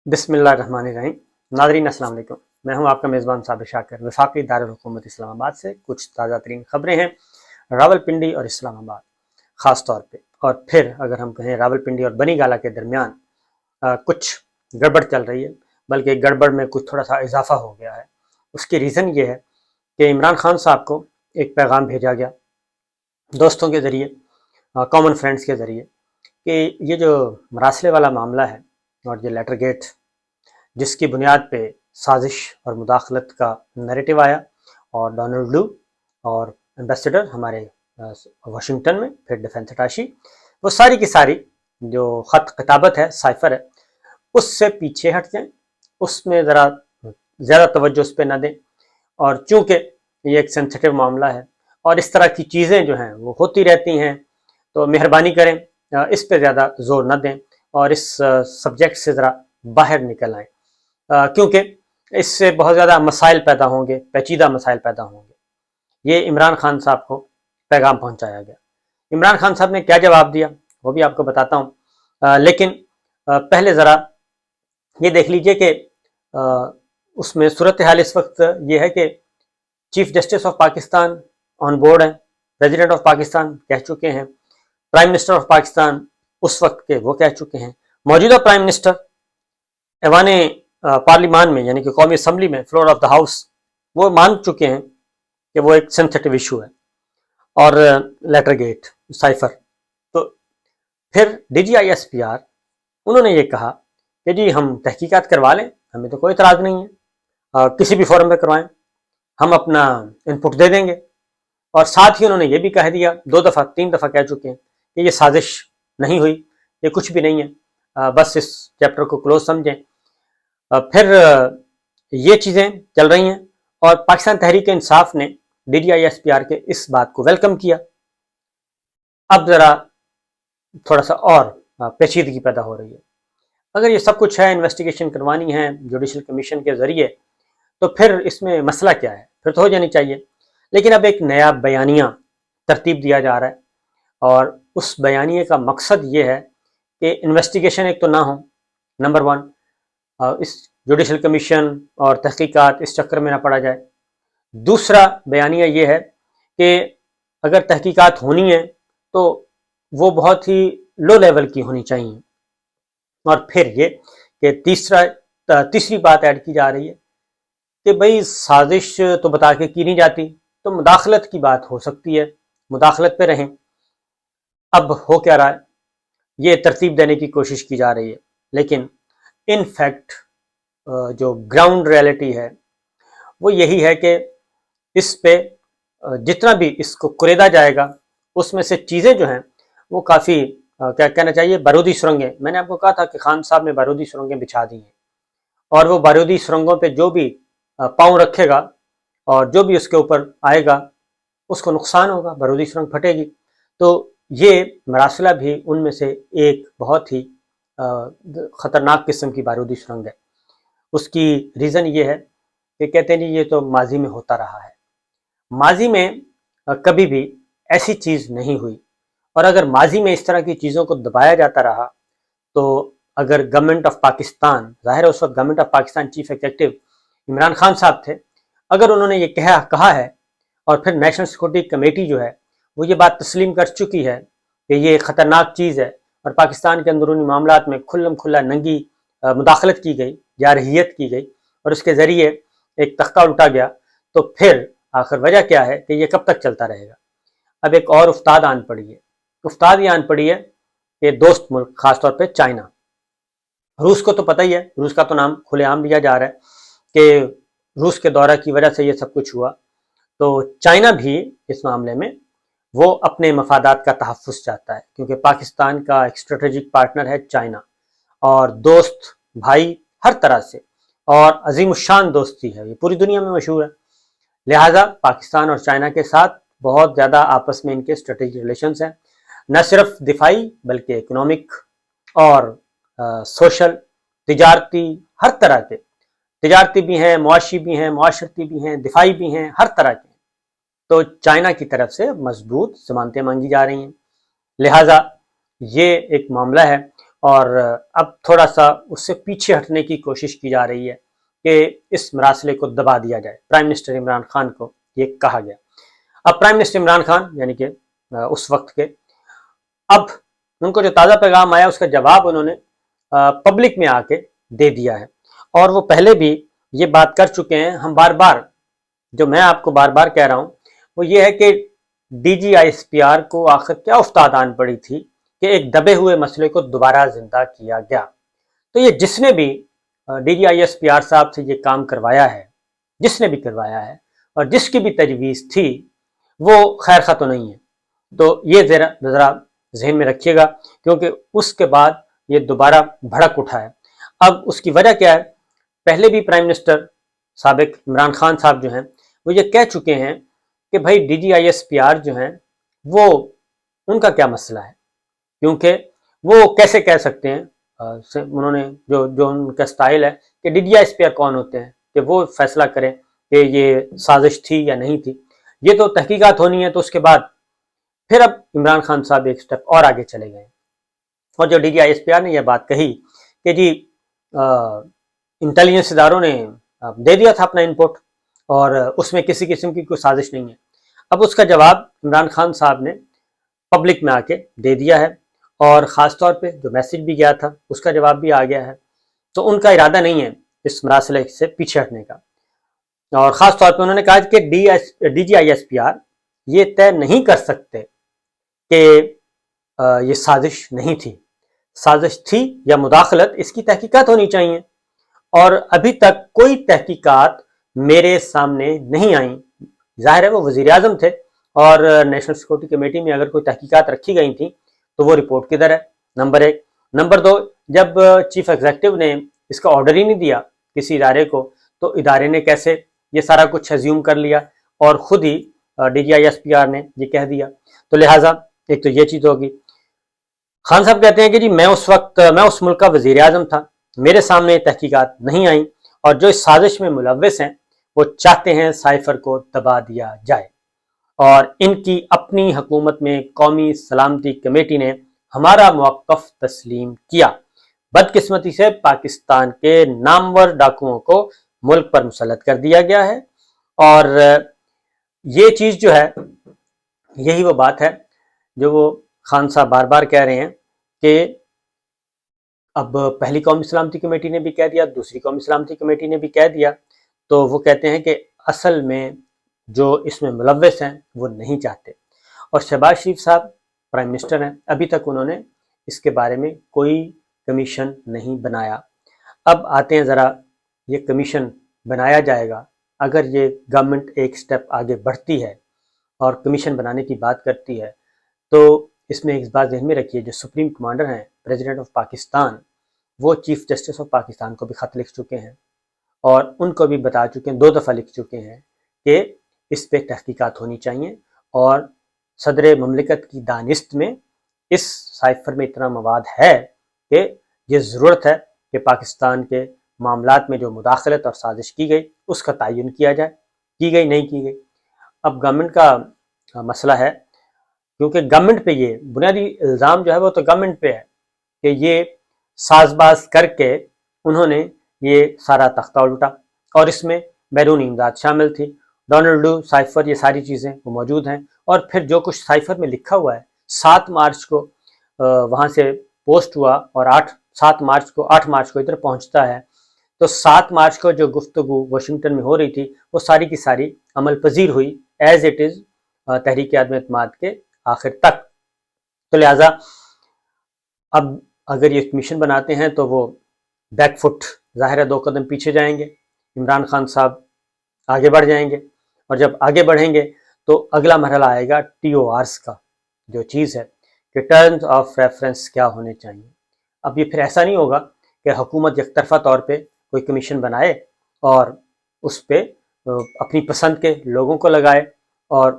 بسم اللہ الرحمن الرحیم۔ ناظرین السلام علیکم، میں ہوں آپ کا میزبان صابر شاکر، وفاقی دارالحکومت اسلام آباد سے کچھ تازہ ترین خبریں ہیں راولپنڈی اور اسلام آباد خاص طور پہ، اور پھر اگر ہم کہیں راولپنڈی اور بنی گالہ کے درمیان کچھ گڑبڑ چل رہی ہے، بلکہ گڑبڑ میں کچھ تھوڑا سا اضافہ ہو گیا ہے۔ اس کی ریزن یہ ہے کہ عمران خان صاحب کو ایک پیغام بھیجا گیا دوستوں کے ذریعے، کامن فرینڈز کے ذریعے، کہ یہ جو مراسلے والا معاملہ ہے اور یہ لیٹر گیٹ جس کی بنیاد پہ سازش اور مداخلت کا نیریٹو آیا، اور ڈونلڈ لو اور ایمبیسڈر ہمارے واشنگٹن میں، پھر ڈیفنس اٹاشی، وہ ساری کی ساری جو خط خطابت ہے، سائفر ہے، اس سے پیچھے ہٹ جائیں، اس میں ذرا زیادہ توجہ اس پہ نہ دیں، اور چونکہ یہ ایک سینسٹیو معاملہ ہے اور اس طرح کی چیزیں جو ہیں وہ ہوتی رہتی ہیں، تو مہربانی کریں اس پہ زیادہ زور نہ دیں اور اس سبجیکٹ سے ذرا باہر نکل آئیں، کیونکہ اس سے بہت زیادہ مسائل پیدا ہوں گے، پیچیدہ مسائل پیدا ہوں گے۔ یہ عمران خان صاحب کو پیغام پہنچایا گیا۔ عمران خان صاحب نے کیا جواب دیا وہ بھی آپ کو بتاتا ہوں، لیکن پہلے ذرا یہ دیکھ لیجئے کہ اس میں صورتحال اس وقت یہ ہے کہ chief justice of Pakistan on board ہیں، پریزیڈنٹ آف پاکستان کہہ چکے ہیں، پرائم منسٹر آف پاکستان اس وقت کے وہ کہہ چکے ہیں، موجودہ پرائم منسٹر ایوان پارلیمان میں یعنی کہ قومی اسمبلی میں، فلور آف دا ہاؤس، وہ مان چکے ہیں کہ وہ ایک سینسٹیو ایشو ہے، اور لیٹر گیٹ سائفر۔ تو پھر D G I S P R انہوں نے یہ کہا کہ جی ہم تحقیقات کروا لیں، ہمیں تو کوئی اعتراض نہیں ہے، کسی بھی فورم پہ کروائیں، ہم اپنا انپٹ دے دیں گے، اور ساتھ ہی انہوں نے یہ بھی کہہ دیا، 2 3 دفعہ کہہ چکے ہیں کہ یہ سازش نہیں ہوئی، یہ کچھ بھی نہیں ہے، بس اس چیپٹر کو کلوز سمجھیں۔ پھر یہ چیزیں چل رہی ہیں، اور پاکستان تحریک انصاف نے D G I S P R کے اس بات کو ویلکم کیا۔ اب ذرا تھوڑا سا اور پیچیدگی پیدا ہو رہی ہے، اگر یہ سب کچھ ہے، انویسٹیگیشن کروانی ہے جوڈیشل کمیشن کے ذریعے، تو پھر اس میں مسئلہ کیا ہے؟ پھر تو ہو جانی چاہیے، لیکن اب ایک نیا بیانیہ ترتیب دیا جا رہا ہے، اور اس بیانیے کا مقصد یہ ہے کہ انویسٹیگیشن ایک تو نہ ہو، نمبر 1، اس جوڈیشل کمیشن اور تحقیقات اس چکر میں نہ پڑا جائے۔ دوسرا بیانیہ یہ ہے کہ اگر تحقیقات ہونی ہے تو وہ بہت ہی لو لیول کی ہونی چاہیے، اور پھر یہ کہ تیسری بات ایڈ کی جا رہی ہے کہ بھئی سازش تو بتا کے کی نہیں جاتی، تو مداخلت کی بات ہو سکتی ہے، مداخلت پہ رہیں۔ اب ہو کیا رہا ہے، یہ ترتیب دینے کی کوشش کی جا رہی ہے، لیکن ان فیکٹ جو گراؤنڈ ریئلٹی ہے وہ یہی ہے کہ اس پہ جتنا بھی اس کو کریدا جائے گا، اس میں سے چیزیں جو ہیں وہ کافی کیا کہنا چاہیے، بارودی سرنگیں، میں نے آپ کو کہا تھا کہ خان صاحب نے بارودی سرنگیں بچھا دی ہیں، اور وہ بارودی سرنگوں پہ جو بھی پاؤں رکھے گا اور جو بھی اس کے اوپر آئے گا اس کو نقصان ہوگا، بارودی سرنگ پھٹے گی۔ تو یہ مراسلہ بھی ان میں سے ایک بہت ہی خطرناک قسم کی بارودی سرنگ ہے۔ اس کی ریزن یہ ہے کہ کہتے ہیں جی یہ تو ماضی میں ہوتا رہا ہے، ماضی میں کبھی بھی ایسی چیز نہیں ہوئی، اور اگر ماضی میں اس طرح کی چیزوں کو دبایا جاتا رہا تو اگر گورنمنٹ آف پاکستان، ظاہر ہے اس وقت government of Pakistan chief executive Imran Khan صاحب تھے، اگر انہوں نے یہ کہا ہے، اور پھر نیشنل سیکورٹی کمیٹی جو ہے وہ یہ بات تسلیم کر چکی ہے کہ یہ خطرناک چیز ہے، اور پاکستان کے اندرونی معاملات میں کھلم کھلا ننگی مداخلت کی گئی، جارحیت کی گئی، اور اس کے ذریعے ایک تختہ الٹا گیا، تو پھر آخر وجہ کیا ہے کہ یہ کب تک چلتا رہے گا؟ اب ایک اور افتاد آن پڑی ہے، افتاد یہ آن پڑی ہے کہ دوست ملک، خاص طور پہ چائنا، روس کو تو پتہ ہی ہے، روس کا تو نام کھلے عام لیا جا رہا ہے کہ روس کے دورہ کی وجہ سے یہ سب کچھ ہوا، تو چائنا بھی اس معاملے میں وہ اپنے مفادات کا تحفظ چاہتا ہے، کیونکہ پاکستان کا ایک اسٹریٹجک پارٹنر ہے چائنا، اور دوست بھائی ہر طرح سے، اور عظیم الشان دوستی ہے، یہ پوری دنیا میں مشہور ہے، لہٰذا پاکستان اور چائنا کے ساتھ بہت زیادہ آپس میں ان کے اسٹریٹجک ریلیشنز ہیں، نہ صرف دفاعی بلکہ اکنامک اور سوشل، تجارتی، ہر طرح کے، تجارتی بھی ہیں، معاشی بھی ہیں، معاشرتی بھی ہیں، دفاعی بھی ہیں، ہر طرح کے۔ تو چائنا کی طرف سے مضبوط ضمانتیں مانگی جا رہی ہیں، لہٰذا یہ ایک معاملہ ہے، اور اب تھوڑا سا اس سے پیچھے ہٹنے کی کوشش کی جا رہی ہے کہ اس مراسلے کو دبا دیا جائے. پرائم منسٹر عمران خان کو یہ کہا گیا. اب پرائم منسٹر عمران خان یعنی کہ اس وقت کے، اب ان کو جو تازہ پیغام آیا اس کا جواب انہوں نے پبلک میں آ کے دے دیا ہے. اور وہ پہلے بھی یہ بات کر چکے ہیں. ہم بار بار، جو میں آپ کو بار بار کہہ رہا ہوں وہ یہ ہے کہ D G I S P R کو آخر کیا افتاد آن پڑی تھی کہ ایک دبے ہوئے مسئلے کو دوبارہ زندہ کیا گیا. تو یہ جس نے بھی D G I S P R صاحب سے یہ کام کروایا ہے، جس نے بھی کروایا ہے اور جس کی بھی تجویز تھی، وہ خیر خواہ تو نہیں ہے. تو یہ ذرا ذہن میں رکھیے گا، کیونکہ اس کے بعد یہ دوبارہ بھڑک اٹھا ہے. اب اس کی وجہ کیا ہے؟ پہلے بھی پرائم منسٹر سابق عمران خان صاحب جو ہیں وہ یہ کہہ چکے ہیں کہ بھائی D G I S P R جو ہیں وہ ان کا کیا مسئلہ ہے، کیونکہ وہ کیسے کہہ سکتے ہیں، انہوں نے جو ان کا سٹائل ہے کہ D G I S P R کون ہوتے ہیں کہ وہ فیصلہ کریں کہ یہ سازش تھی یا نہیں تھی. یہ تو تحقیقات ہونی ہے. تو اس کے بعد پھر اب عمران خان صاحب ایک سٹیپ اور آگے چلے گئے اور جو D G I S P R نے یہ بات کہی کہ جی انٹیلیجنس اداروں نے دے دیا تھا اپنا انپوٹ اور اس میں کسی قسم کی کوئی سازش نہیں ہے. اب اس کا جواب عمران خان صاحب نے پبلک میں آ کے دے دیا ہے اور خاص طور پہ جو میسج بھی گیا تھا اس کا جواب بھی آ گیا ہے. تو ان کا ارادہ نہیں ہے اس مراسلے سے پیچھے ہٹنے کا. اور خاص طور پہ انہوں نے کہا کہ D G I S P R یہ طے نہیں کر سکتے کہ یہ سازش نہیں تھی. سازش تھی یا مداخلت، اس کی تحقیقات ہونی چاہیے. اور ابھی تک کوئی تحقیقات میرے سامنے نہیں آئیں. ظاہر ہے وہ وزیر اعظم تھے اور نیشنل سیکورٹی کمیٹی میں اگر کوئی تحقیقات رکھی گئی تھیں تو وہ رپورٹ کدھر ہے؟ نمبر 1. نمبر 2، جب چیف ایگزیکٹو نے اس کا آرڈر ہی نہیں دیا کسی ادارے کو، تو ادارے نے کیسے یہ سارا کچھ ایزیوم کر لیا اور خود ہی D G I S P R نے یہ کہہ دیا. تو لہٰذا ایک تو یہ چیز ہوگی. خان صاحب کہتے ہیں کہ جی میں اس ملک کا وزیر اعظم تھا، میرے سامنے تحقیقات نہیں آئیں اور جو اس سازش میں ملوث ہیں وہ چاہتے ہیں سائفر کو دبا دیا جائے. اور ان کی اپنی حکومت میں قومی سلامتی کمیٹی نے ہمارا موقف تسلیم کیا. بدقسمتی سے پاکستان کے نامور ڈاکوؤں کو ملک پر مسلط کر دیا گیا ہے. اور یہ چیز جو ہے، یہی وہ بات ہے جو وہ خان صاحب بار بار کہہ رہے ہیں کہ اب پہلی قومی سلامتی کمیٹی نے بھی کہہ دیا، دوسری قومی سلامتی کمیٹی نے بھی کہہ دیا. تو وہ کہتے ہیں کہ اصل میں جو اس میں ملوث ہیں وہ نہیں چاہتے. اور شہباز شریف صاحب پرائم منسٹر ہیں، ابھی تک انہوں نے اس کے بارے میں کوئی کمیشن نہیں بنایا. اب آتے ہیں ذرا، یہ کمیشن بنایا جائے گا اگر یہ گورنمنٹ ایک سٹیپ آگے بڑھتی ہے اور کمیشن بنانے کی بات کرتی ہے، تو اس میں ایک بات ذہن میں رکھیے، جو سپریم کمانڈر ہیں پریزیڈنٹ آف پاکستان، وہ چیف جسٹس آف پاکستان کو بھی خط لکھ چکے ہیں اور ان کو بھی بتا چکے ہیں، 2 دفعہ لکھ چکے ہیں کہ اس پہ تحقیقات ہونی چاہیے اور صدر مملکت کی دانست میں اس سائفر میں اتنا مواد ہے کہ یہ ضرورت ہے کہ پاکستان کے معاملات میں جو مداخلت اور سازش کی گئی اس کا تعین کیا جائے. کی گئی نہیں کی گئی، اب گورنمنٹ کا مسئلہ ہے، کیونکہ گورنمنٹ پہ یہ بنیادی الزام جو ہے وہ تو گورنمنٹ پہ ہے کہ یہ ساز باز کر کے انہوں نے یہ سارا تختہ الٹا. اور اس میں بیرونی امداد شامل تھی، ڈونلڈو، سائفر، یہ ساری چیزیں وہ موجود ہیں. اور پھر جو کچھ سائفر میں لکھا ہوا ہے، 7 مارچ کو وہاں سے پوسٹ ہوا اور 8 مارچ کو ادھر پہنچتا ہے. تو 7 مارچ کو جو گفتگو واشنگٹن میں ہو رہی تھی وہ ساری کی ساری عمل پذیر ہوئی ایز اٹ از تحریک عدم اعتماد کے آخر تک. تو لہٰذا اب اگر یہ کمیشن بناتے ہیں تو وہ بیک فٹ، ظاہر ہے 2 قدم پیچھے جائیں گے. عمران خان صاحب آگے بڑھ جائیں گے اور جب آگے بڑھیں گے تو اگلا مرحلہ آئے گا ٹی او آرز کا، جو چیز ہے کہ ٹرمز آف ریفرنس کیا ہونے چاہیے. اب یہ پھر ایسا نہیں ہوگا کہ حکومت یک طرفہ طور پہ کوئی کمیشن بنائے اور اس پہ اپنی پسند کے لوگوں کو لگائے اور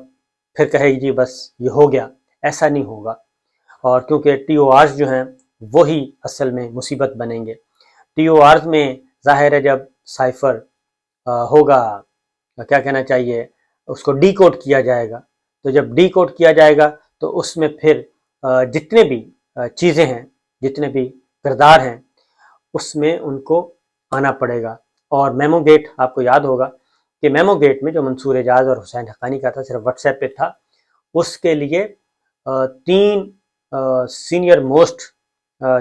پھر کہے جی بس یہ ہو گیا. ایسا نہیں ہوگا. اور کیونکہ ٹی او آرز جو ہیں وہی اصل میں مصیبت بنیں گے. ٹی او آرز میں ظاہر ہے جب سائفر ہوگا، کیا کہنا چاہیے، اس کو ڈی کوڈ کیا جائے گا. تو جب ڈی کوڈ کیا جائے گا تو اس میں پھر جتنے بھی چیزیں ہیں، جتنے بھی کردار ہیں اس میں ان کو آنا پڑے گا. اور میمو گیٹ آپ کو یاد ہوگا کہ میمو گیٹ میں جو منصور اعجاز اور حسین حقانی کا تھا صرف واٹس ایپ پہ تھا، اس کے لیے 3 سینئر موسٹ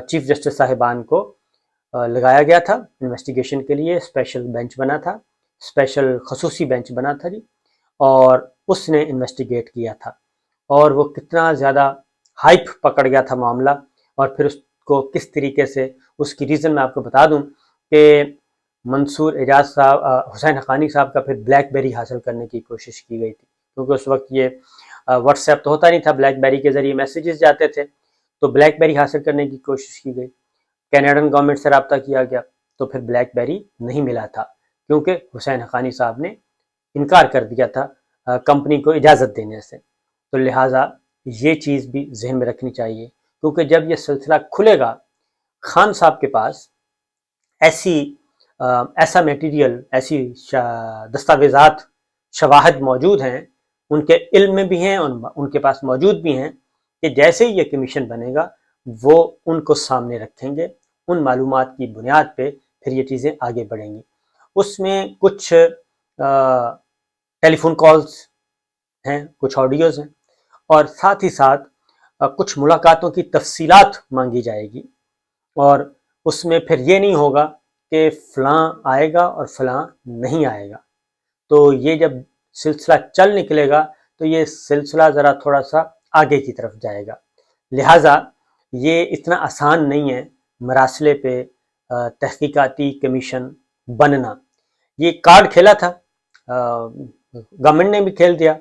چیف جسٹس صاحبان کو لگایا گیا تھا انویسٹیگیشن کے لیے. اسپیشل بینچ بنا تھا، اسپیشل خصوصی بینچ بنا تھا جی، اور اس نے انویسٹیگیٹ کیا تھا. اور وہ کتنا زیادہ ہائپ پکڑ گیا تھا معاملہ، اور پھر اس کو کس طریقے سے، اس کی ریزن میں آپ کو بتا دوں کہ منصور اعجاز صاحب حسین حقانی صاحب کا پھر بلیک بیری حاصل کرنے کی کوشش کی گئی تھی، کیونکہ اس وقت یہ واٹس ایپ تو ہوتا نہیں تھا، بلیک بیری کے ذریعے میسیجز جاتے تھے. تو بلیک بیری حاصل کرنے کی کوشش کی گئی، کینیڈین گورنمنٹ سے رابطہ کیا گیا، تو پھر بلیک بیری نہیں ملا تھا، کیونکہ حسین حقانی صاحب نے انکار کر دیا تھا کمپنی کو اجازت دینے سے. تو لہٰذا یہ چیز بھی ذہن میں رکھنی چاہیے، کیونکہ جب یہ سلسلہ کھلے گا، خان صاحب کے پاس ایسا میٹیریل، ایسی دستاویزات، شواہد موجود ہیں، ان کے علم میں بھی ہیں، ان کے پاس موجود بھی ہیں، کہ جیسے ہی یہ کمیشن بنے گا وہ ان کو سامنے رکھیں گے. ان معلومات کی بنیاد پہ پھر یہ چیزیں آگے بڑھیں گی. اس میں کچھ ٹیلی فون کالز ہیں، کچھ آڈیوز ہیں، اور ساتھ ہی ساتھ کچھ ملاقاتوں کی تفصیلات مانگی جائے گی. اور اس میں پھر یہ نہیں ہوگا کہ فلاں آئے گا اور فلاں نہیں آئے گا. تو یہ جب سلسلہ چل نکلے گا تو یہ سلسلہ ذرا تھوڑا سا آگے کی طرف جائے گا. لہٰذا یہ اتنا آسان نہیں ہے مراسلے پہ تحقیقاتی کمیشن بننا. یہ کارڈ کھیلا تھا، گورنمنٹ نے بھی کھیل دیا،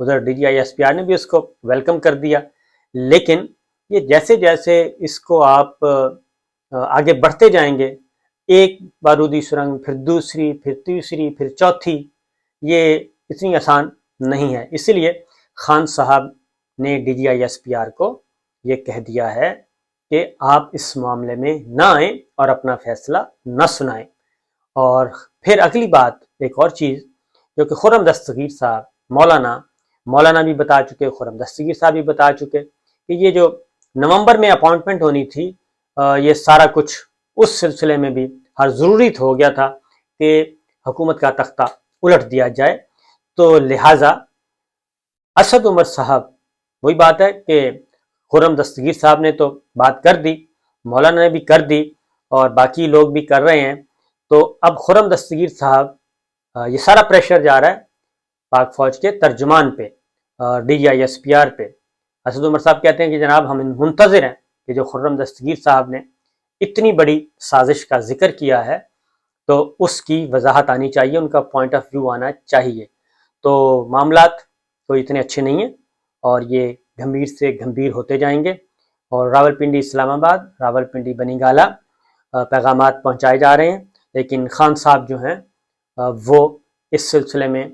ادھر DGI/SPR نے بھی اس کو ویلکم کر دیا. لیکن یہ جیسے جیسے اس کو آپ آگے بڑھتے جائیں گے، ایک بارودی سرنگ، پھر دوسری، پھر تیسری، پھر چوتھی، یہ اتنی آسان نہیں ہے. اسی لیے خان صاحب نے DGI/SPR کو یہ کہہ دیا ہے کہ آپ اس معاملے میں نہ آئیں اور اپنا فیصلہ نہ سنائیں. اور پھر اگلی بات، ایک اور چیز جو کہ خرم دستگیر صاحب، مولانا بھی بتا چکے، خرم دستگیر صاحب بھی بتا چکے کہ یہ جو نومبر میں اپائنٹمنٹ ہونی تھی، یہ سارا کچھ اس سلسلے میں بھی ہر ضروری ہو گیا تھا کہ حکومت کا تختہ الٹ دیا جائے. تو لہٰذا اسد عمر صاحب، وہی بات ہے کہ خرم دستگیر صاحب نے تو بات کر دی، مولانا نے بھی کر دی، اور باقی لوگ بھی کر رہے ہیں. تو اب خرم دستگیر صاحب، یہ سارا پریشر جا رہا ہے پاک فوج کے ترجمان پہ، DGI/SPR پہ. اسد عمر صاحب کہتے ہیں کہ جناب ہم منتظر ہیں کہ جو خرم دستگیر صاحب نے اتنی بڑی سازش کا ذکر کیا ہے تو اس کی وضاحت آنی چاہیے، ان کا پوائنٹ آف ویو آنا چاہیے. تو معاملات کوئی اتنے اچھے نہیں ہیں، اور یہ گھمبیر سے گھمبیر ہوتے جائیں گے. اور راولپنڈی اسلام آباد، راولپنڈی بنی گالہ پیغامات پہنچائے جا رہے ہیں، لیکن خان صاحب جو ہیں وہ اس سلسلے میں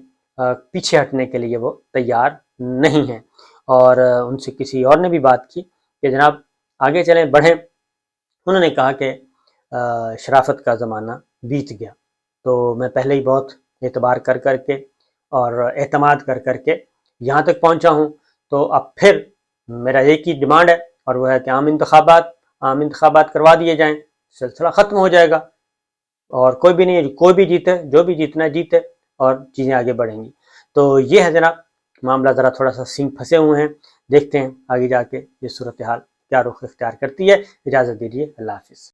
پیچھے ہٹنے کے لیے وہ تیار نہیں ہیں. اور ان سے کسی اور نے بھی بات کی کہ جناب آگے چلیں، بڑھیں. انہوں نے کہا کہ شرافت کا زمانہ بیت گیا. تو میں پہلے ہی بہت اعتبار کر کر کے اور اعتماد کر کر کے یہاں تک پہنچا ہوں، تو اب پھر میرا ایک ہی ڈیمانڈ ہے، اور وہ ہے کہ عام انتخابات کروا دیے جائیں، سلسلہ ختم ہو جائے گا، اور کوئی بھی نہیں، کوئی بھی جیتے، جو بھی جیتنا ہے جیتے، اور چیزیں آگے بڑھیں گی. تو یہ ہے جناب معاملہ، ذرا تھوڑا سا سینگ پھنسے ہوئے ہیں. دیکھتے ہیں آگے جا کے یہ صورتحال کیا رخ اختیار کرتی ہے. اجازت دیجیے، اللہ حافظ.